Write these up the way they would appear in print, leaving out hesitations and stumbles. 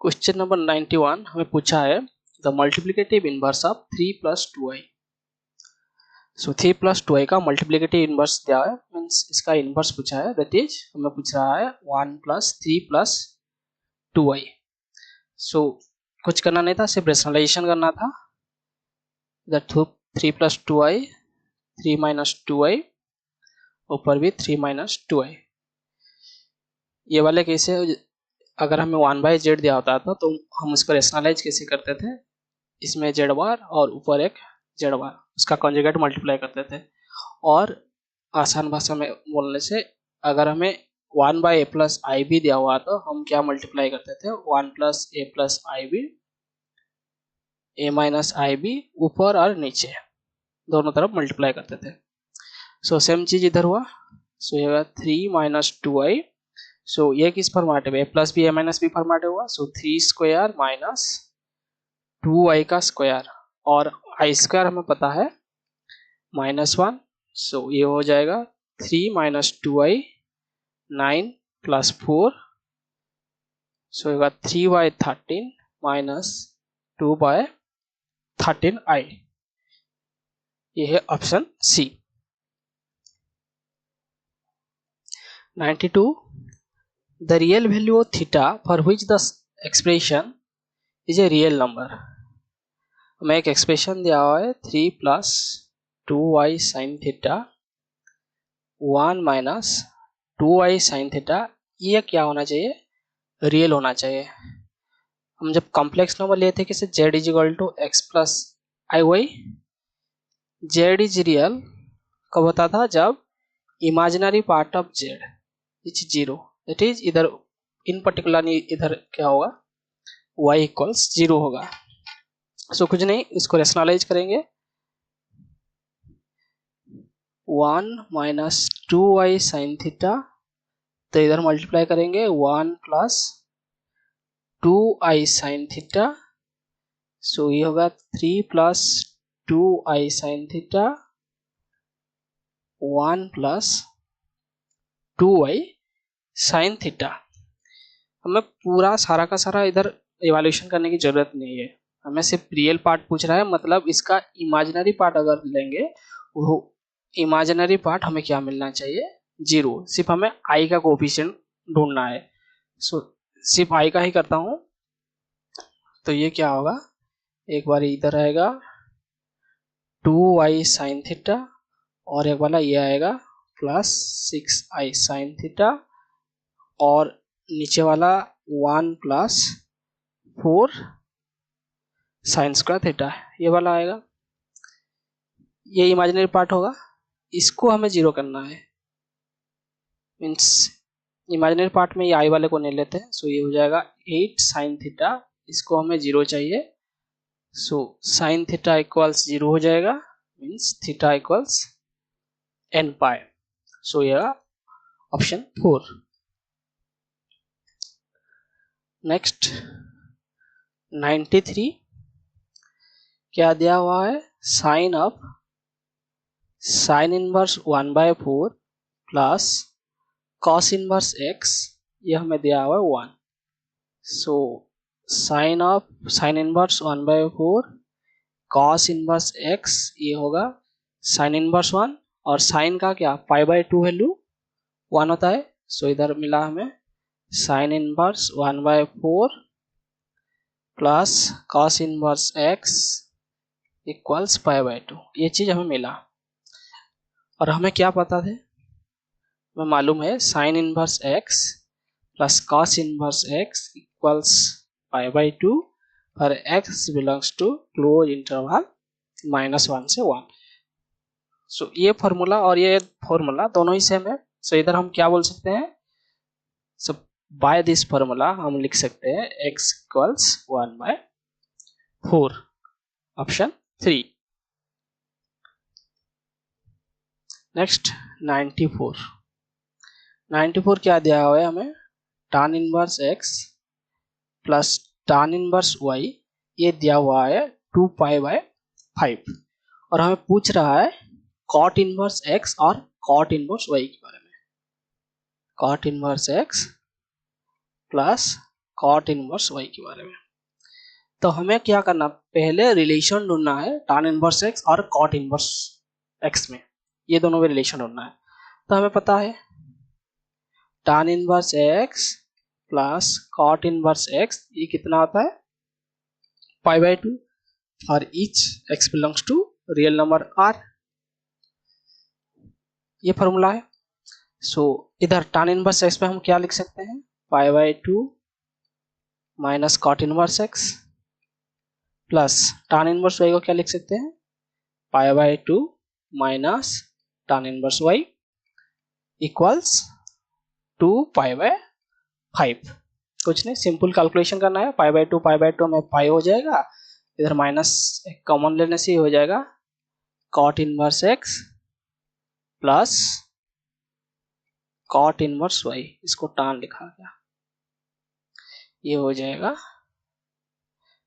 Question number 91 हमें पूछा है the multiplicative inverse of 3 plus 2i। So 3 plus 2i का मल्टीप्लिकेटिव इनवर्स दिया है, मीन्स इसका इनवर्स पूछा है, दैट इज हमें पूछ रहा है 1 प्लस 3 प्लस 2i। सो कुछ करना नहीं था, सिर्फ रेशनलाइजेशन करना था। That 3 plus 2i 3 minus 2i, ऊपर भी 3 माइनस 2i। ये वाले कैसे, अगर हमें 1/z दिया होता था तो हम उसको रेशनलाइज कैसे करते थे, इसमें z बार और ऊपर एक z बार, उसका कॉन्जुगेट मल्टीप्लाई करते थे। और आसान भाषा में बोलने से अगर हमें 1/a प्लस आई बी दिया हुआ तो हम क्या मल्टीप्लाई करते थे, 1 प्लस ए प्लस आई बी, ए माइनस आई बी, ऊपर और नीचे दोनों तरफ मल्टीप्लाई करते थे। सो सेम चीज इधर हुआ। सो ये 3 माइनस 2i। सो ये किस फॉर्मेट में, ए प्लस बी ए माइनस बी फॉर्मेट हुआ। सो 3 स्क्वायर माइनस 2i का स्क्वायर, और आई स्क्वायर हमें पता है -1। सो ये हो जाएगा 3 माइनस 2i 9 प्लस 4। सो ये 3/13 माइनस 2/13i। ये है option C. 92 the real value of theta for which the expression is a real number. हमें एक एक्सप्रेशन दिया हुआ है 3 plus 2i sine theta 1 minus 2i sine theta. ये क्या होना चाहिए, रियल होना चाहिए। हम जब कॉम्प्लेक्स नंबर लिए थे किसे, z is equal to x plus i y, z is real कब होता था, जब imaginary part of z is 0, that is इधर इन पर्टिकुलर इधर क्या होगा, y इक्वल्स 0 होगा। सो कुछ नहीं, इसको रेशनलाइज करेंगे। 1 माइनस 2i साइन थीटा, तो इधर मल्टीप्लाई करेंगे 1 प्लस 2i साइन थीटा। सो ये होगा 3 plus 2i sine theta 1 plus 2i sine theta. हमें पूरा सारा का सारा इधर इवैल्यूएशन करने की जरूरत नहीं है, हमें सिर्फ रियल पार्ट पूछ रहा है। मतलब इसका इमेजिनरी पार्ट अगर लेंगे, वो इमेजिनरी पार्ट हमें क्या मिलना चाहिए, 0। सिर्फ हमें i का कोएफिशिएंट ढूंढना है। सो सिर्फ i का ही करता हूं, तो ये क्या होगा, एक बार इधर आएगा 2i साइन थीटा, और एक वाला ये आएगा प्लस 6i साइन थीटा, और नीचे वाला 1 प्लस 4 साइन स्क्वायर थीटा, ये वाला आएगा। ये इमेजिनरी पार्ट होगा, इसको हमें 0 करना है, मीन्स इमेजिनरी पार्ट में ये आई वाले को नहीं लेते हैं। सो ये हो जाएगा 8 साइन थीटा, इसको हमें 0 चाहिए। सो साइन थीटा इक्वल्स 0 हो जाएगा, means theta equals n pi. So ये ऑप्शन 4। नेक्स्ट 93 क्या दिया हुआ है, sine of sine inverse 1/4 plus cos inverse x, ये हमें दिया हुआ है 1। So sine of sine inverse 1/4 cos inverse x, ये होगा साइन इनवर्स 1, और साइन का क्या π/2 वैल्यू 1 होता है। सो इधर मिला हमें sine inverse 1/4 plus cos inverse x equals π/2, ये चीज हमें मिला। और हमें क्या पता थे, हमें मालूम है sine inverse x plus cos inverse x equals π/2 और x belongs to close interval -1 से 1। सो ये फॉर्मूला और ये फॉर्मूला दोनों ही सेम है। सो इधर हम क्या बोल सकते हैं, सो बाय दिस फॉर्मूला हम लिख सकते हैं x इक्वल्स 1/4, ऑप्शन 3। नेक्स्ट 94 क्या दिया हुआ है हमें, tan inverse x plus tan inverse y, ये दिया हुआ है 2π/5, और हमें पूछ रहा है cot इनवर्स x और cot इनवर्स y के बारे में। cot inverse x plus cot inverse y के बारे में। तो हमें क्या करना, पहले रिलेशन ढूंढना है tan इनवर्स x और कॉट इनवर्स x में, ये दोनों में रिलेशन ढूंढना है। तो हमें पता है tan inverse x plus cot inverse x ये कितना आता है π/2 for each x belongs to real number r, ये फॉर्मूला है। सो इधर tan इनवर्स x पे हम क्या लिख सकते हैं, π/2 minus cot inverse x plus tan inverse y को क्या लिख सकते हैं, π/2 माइनस tan इनवर्स y इक्वल्स 2π/5। कुछ नहीं, सिंपल कैलकुलेशन करना है। π/2 में पाई हो जाएगा, इधर माइनस कॉमन लेने से हो जाएगा cot inverse x plus cot inverse y, इसको tan लिखा गया, ये हो जाएगा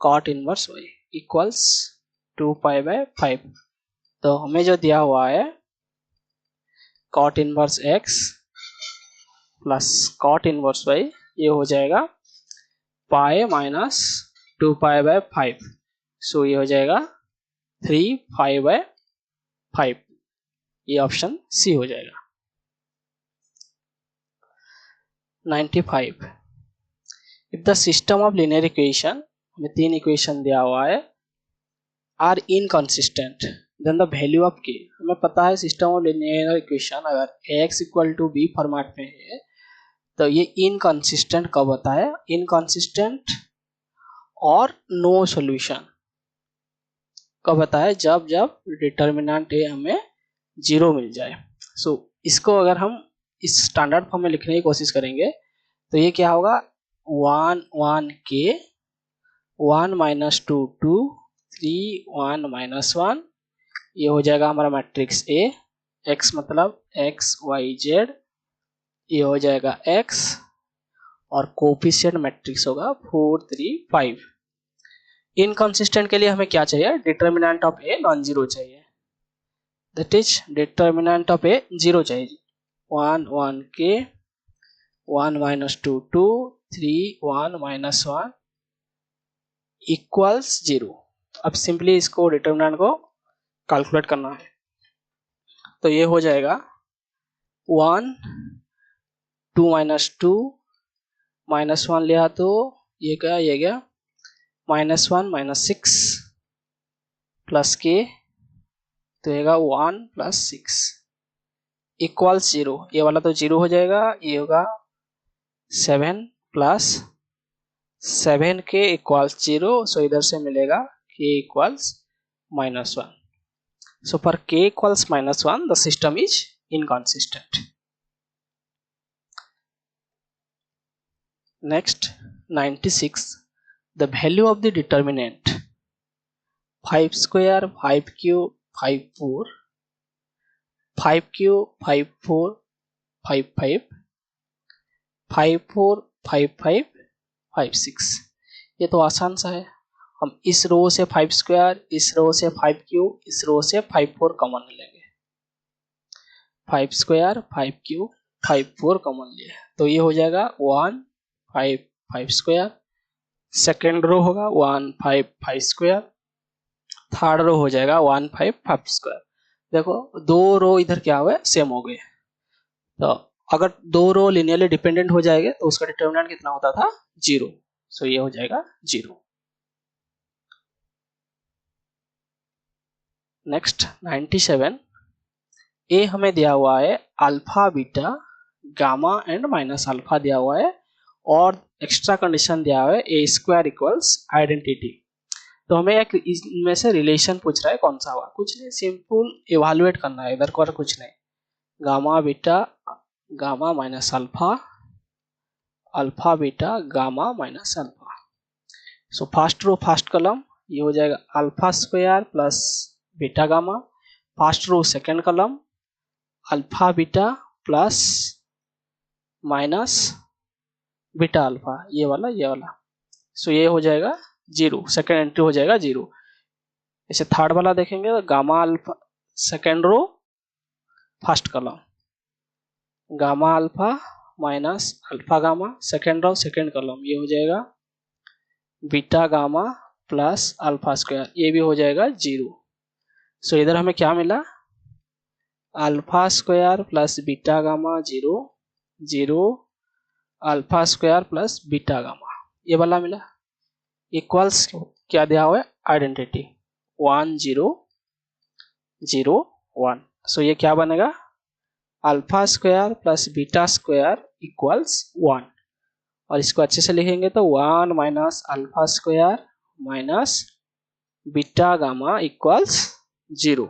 कॉट इनवर्स y इक्वल्स 2π/5। तो हमें जो दिया हुआ है cot inverse x plus cot inverse y, ये हो जाएगा पाई माइनस 2π/5, सो ये हो जाएगा 3π/5, ये ऑप्शन सी हो जाएगा। 95 if the system of linear equation, हमें 3 इक्वेशन दिया हुआ है, are inconsistent then the value of k। हमें पता है सिस्टम ऑफ लीनियर इक्वेशन अगर ax equal to b format में है तो ये इनकंसिस्टेंट कब होता है, इनकंसिस्टेंट और नो सॉल्यूशन कब होता है, जब जब डिटर्मिनेंट ए हमें 0 मिल जाए। सो इसको अगर हम इस स्टैंडर्ड फॉर्म में लिखने की कोशिश करेंगे तो ये क्या होगा, 1 1 k 1 माइनस 2 2 3 1 माइनस 1, ये हो जाएगा हमारा मैट्रिक्स ए, x मतलब x y z, ये हो जाएगा x और कोफिशिएंट मैट्रिक्स होगा 4 3 5। इनकंसिस्टेंट के लिए हमें क्या चाहिए, determinant of a non zero चाहिए, दैट इज डिटर्मिनेंट ऑफ ए 0 चाहिए। 1 1 k 1 माइनस 2 2 3 1 माइनस 1 इक्वल्स 0। अब सिंपली इसको डिटर्मिनेंट को कैलकुलेट करना है, तो ये हो जाएगा 1 2 माइनस 2 माइनस 1 लिया तो ये क्या, ये गया -1 -6 प्लस के, तो येगा 1 प्लस 6 इक्वल्स 0, ये वाला तो 0 हो जाएगा, ये होगा 7 प्लस 7 के इक्वल्स 0, सो इधर से मिलेगा k equals -1। So for k equals -1 the system is inconsistent. Next 96 the value of the determinant 5 square 5 cube 5 4 5 cube 5 4 5 5 5 4 5 5 5 6। ये तो आसान सा है, हम इस रो से 5 स्क्वायर, इस रो से 5 क्यूब, इस रो से 5 4 कॉमन लेंगे, 5 स्क्वायर 5 क्यूब 5 4 कॉमन लिए तो ये हो जाएगा 1 5 5 स्क्वायर, सेकेंड रो होगा 1 5 5 स्क्वायर, थर्ड रो हो जाएगा 1 5 5 स्क्वायर। देखो दो रो इधर क्या हुए, सेम हो गए, तो अगर दो रो लिनियरली डिपेंडेंट हो जाएंगे तो उसका डिटर्मिनेंट कितना होता था, 0, सो ये हो जाएगा 0। नेक्स्ट 97 ए हमें दिया हुआ है alpha beta gamma and minus alpha दिया हुआ है और एक्स्ट्रा कंडीशन दिया हुआ है ए स्क्वायर इक्वल्स आइडेंटिटी। तो हमें एक इनमें से रिलेशन पूछ रहा है, कौन सा हुआ, कुछ नहीं, सिंपल इवैल्यूएट करना है, इधर को कुछ नहीं, gamma beta gamma minus alpha, alpha beta gamma minus alpha. So first row first column ये हो जाएगा alpha square plus beta gamma, first row second column alpha beta plus minus beta alpha, ये वाला ये वाला, सो ये हो जाएगा 0, सेकेंड एंट्री हो जाएगा 0। इसे थर्ड वाला देखेंगे तो gamma alpha second row first column gamma alpha minus alpha gamma, second row second column ये हो जाएगा beta gamma plus alpha square, ये भी हो जाएगा 0। सो इधर हमें क्या मिला, alpha square plus beta gamma 0 0, alpha square plus beta gamma ये वाला मिला, इक्वल्स क्या दिया हुआ है आइडेंटिटी 1 0 0 1। सो ये क्या बनेगा, alpha square plus beta square equals 1, और इसको अच्छे से लिखेंगे तो 1 minus alpha square minus beta gamma equals 0,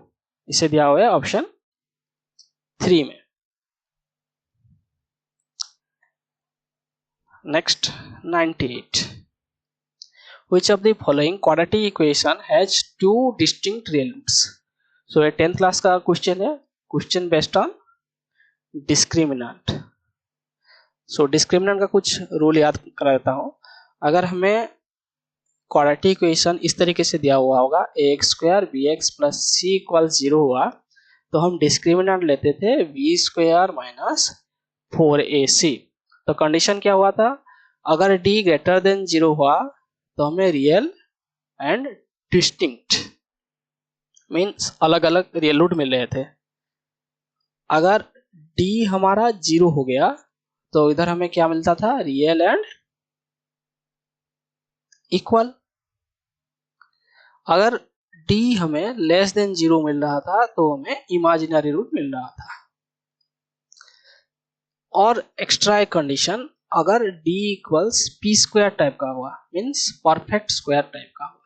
इसे दिया हुआ है ऑप्शन 3 में। Next 98, which of the following quadratic equation has two distinct real roots? So ये 10th क्लास का क्वेश्चन है, question based on discriminant. So discriminant का कुछ रूल याद करा देता हूँ। अगर हमें क्वाड्रेटिक इक्वेशन इस तरीके से दिया हुआ होगा ax square bx plus c equal 0 हुआ, तो हम डिस्क्रिमिनेंट लेते थे b स्क्वायर माइनस 4ac। तो कंडीशन क्या हुआ था, अगर d ग्रेटर देन 0 हुआ तो हमें रियल एंड डिस्टिंक्ट मीन्स अलग अलग रियल रूट मिल रहे थे। अगर d हमारा 0 हो गया तो इधर हमें क्या मिलता था, रियल एंड इक्वल। अगर d हमें लेस देन 0 मिल रहा था तो हमें इमेजिनरी रूट मिल रहा था। और एक्स्ट्रा एक कंडीशन, अगर d equals p square type का हुआ मीन्स परफेक्ट स्क्वायर टाइप का हुआ,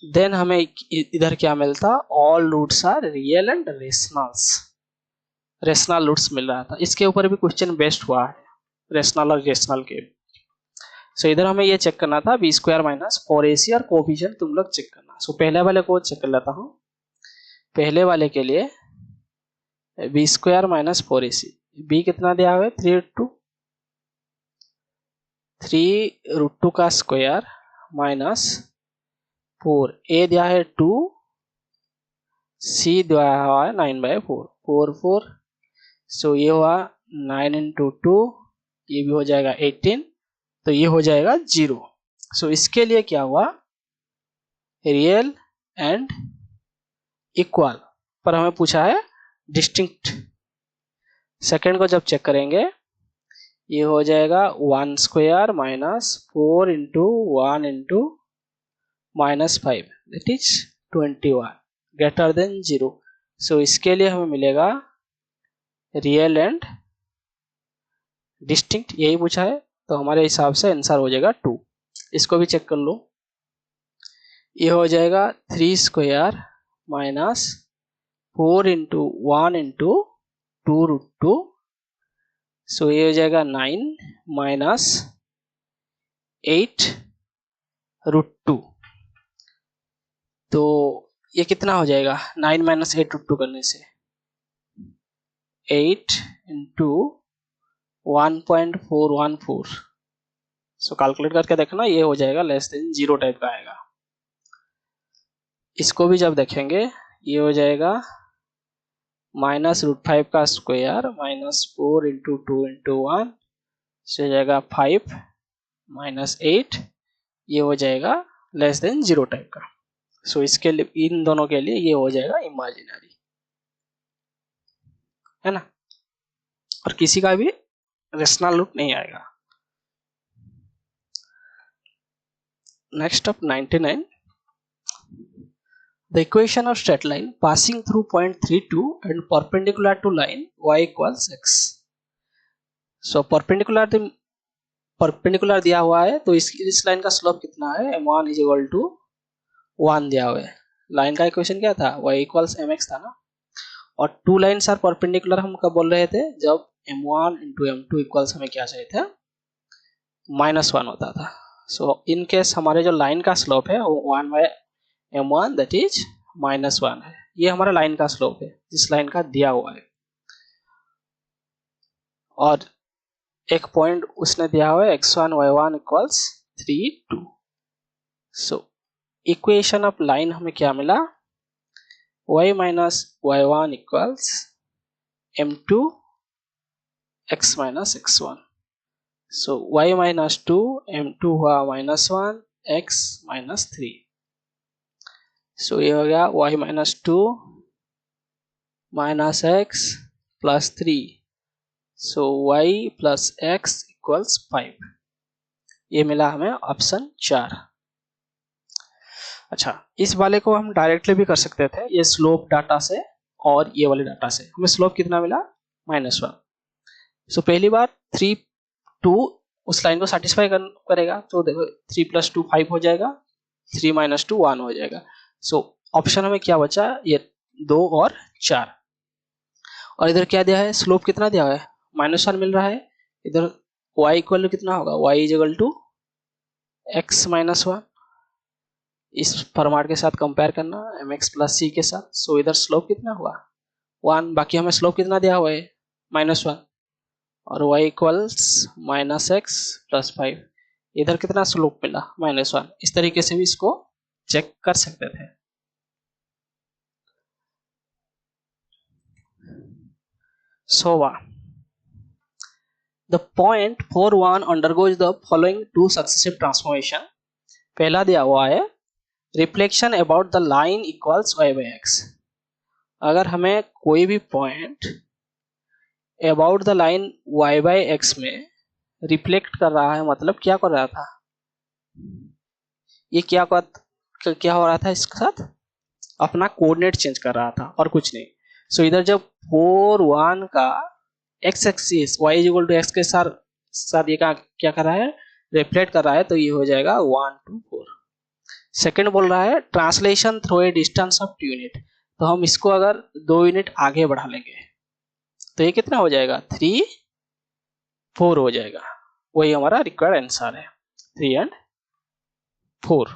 देन हमें इधर क्या मिलता, all roots are real and rational roots मिल रहा था। इसके ऊपर भी क्वेश्चन बेस्ड हुआ है रेशनल और रेशनल के। सो इधर हमें ये चेक करना था बी स्क्वायर माइनस 4ac और कोफिशिएंट तुम लोग चेक करना। सो पहले वाले को चेक कर लेता हूँ। पहले वाले के लिए B square minus 4ac, B कितना दिया हुआ है 3√2 का स्क्वायर माइनस 4, ए दिया है 2, सी दिया हुआ है 9/4, 4 4। सो ये हुआ 9 into 2, ये भी हो जाएगा 18, तो ये हो जाएगा 0। सो इसके लिए क्या हुआ, रियल एंड इक्वल, पर हमें पूछा है डिस्टिंक्ट। सेकेंड को जब चेक करेंगे ये हो जाएगा 1 square minus 4 into 1 into minus 5 that is 21 greater than 0। सो इसके लिए हमें मिलेगा रियल एंड डिस्टिंक्ट, यही पूछा है, तो हमारे हिसाब से आंसर हो जाएगा 2। इसको भी चेक कर लो, ये हो जाएगा 3 स्क्वायर माइनस 4 into 1 into 2√2। सो ये हो जाएगा 9 माइनस 8√2। तो ये कितना हो जाएगा, 9 माइनस 8√2 करने से 8 into 1.414। सो कैलकुलेट करके देखना, ये हो जाएगा लेस देन 0 टाइप का आएगा। इसको भी जब देखेंगे ये हो जाएगा -√5 का स्क्वायर माइनस 4 into 2 into 1, से हो जाएगा 5 माइनस 8, ये हो जाएगा लेस देन 0 टाइप का। सो इसके लिए इन दोनों के लिए ये हो जाएगा इमेजिनरी, है ना, और किसी का भी रेशनल रूट नहीं आएगा। Next up 99, the equation of straight line passing through point 32 and perpendicular to line y equals x। so perpendicular दिया हुआ है, तो इस लाइन का स्लोप कितना है, m1 is equal to 1 दिया हुआ है। लाइन का इक्वेशन क्या था, y equals mx था ना, और टू लाइन्स आर परपेंडिकुलर हम कब बोल रहे थे, जब m1 into m2 इक्वल्स हमें क्या चाहिए था, -1 होता था। सो इन केस हमारे जो लाइन का स्लोप है वो 1/m1 दैट इज -1 है। ये हमारा लाइन का स्लोप है जिस लाइन का दिया हुआ है, और एक पॉइंट उसने दिया हुआ है x1 y1 equals 3 2। So equation of line हमें क्या मिला, y minus y1 equals m2 x minus x1. So y minus 2 m2 हुआ -1 x minus 3. So ये हो गया y minus 2 minus x plus 3. So y plus x equals 5. ये मिला हमें ऑप्शन 4. अच्छा, इस वाले को हम डायरेक्टली भी कर सकते थे, ये स्लोप डाटा से और ये वाले डाटा से. हमें स्लोप कितना मिला? -1. सो पहली बार 3 2 उस लाइन को सेटिस्फाई करेगा. तो देखो 3 + 2 5 हो जाएगा, 3 - 2 1 हो जाएगा. सो ऑप्शन हमें क्या बचा? ये 2 और 4. और इधर क्या दिया है? स्लोप कितना दिया है? -1 मिल रहा है. इधर y इक्वल कितना होगा? y equal to x - 1. इस फॉर्मेट के साथ कंपेयर करना mx + c के साथ. सो इधर स्लोप कितना हुआ? 1. बाकी हमें स्लोप कितना दिया हुआ है? -1. और y इक्वल्स -x + 5. इधर कितना स्लोप मिला? -1. इस तरीके से भी इसको चेक कर सकते थे. So the point 4 1 undergoes the following two successive transformation. पहला दिया हुआ है reflection about the line equals y/x. अगर हमें कोई भी point about the line y/x में रिफ्लेक्ट कर रहा है, मतलब क्या कर रहा था? ये क्या हो रहा था? इसके साथ अपना कोऑर्डिनेट चेंज कर रहा था और कुछ नहीं. सो इधर जब 4 1 का x एक्सिस y = x के साथ ये क्या कर रहा है? रिफ्लेक्ट कर रहा है. तो ये हो जाएगा 1 2 4. सेकंड बोल रहा है translation through a distance of 2 unit. तो हम इसको अगर 2 यूनिट आगे बढ़ा लेंगे तो ये कितना हो जाएगा? 3 4 हो जाएगा. वही हमारा रिक्वायर्ड आंसर है, 3 और 4.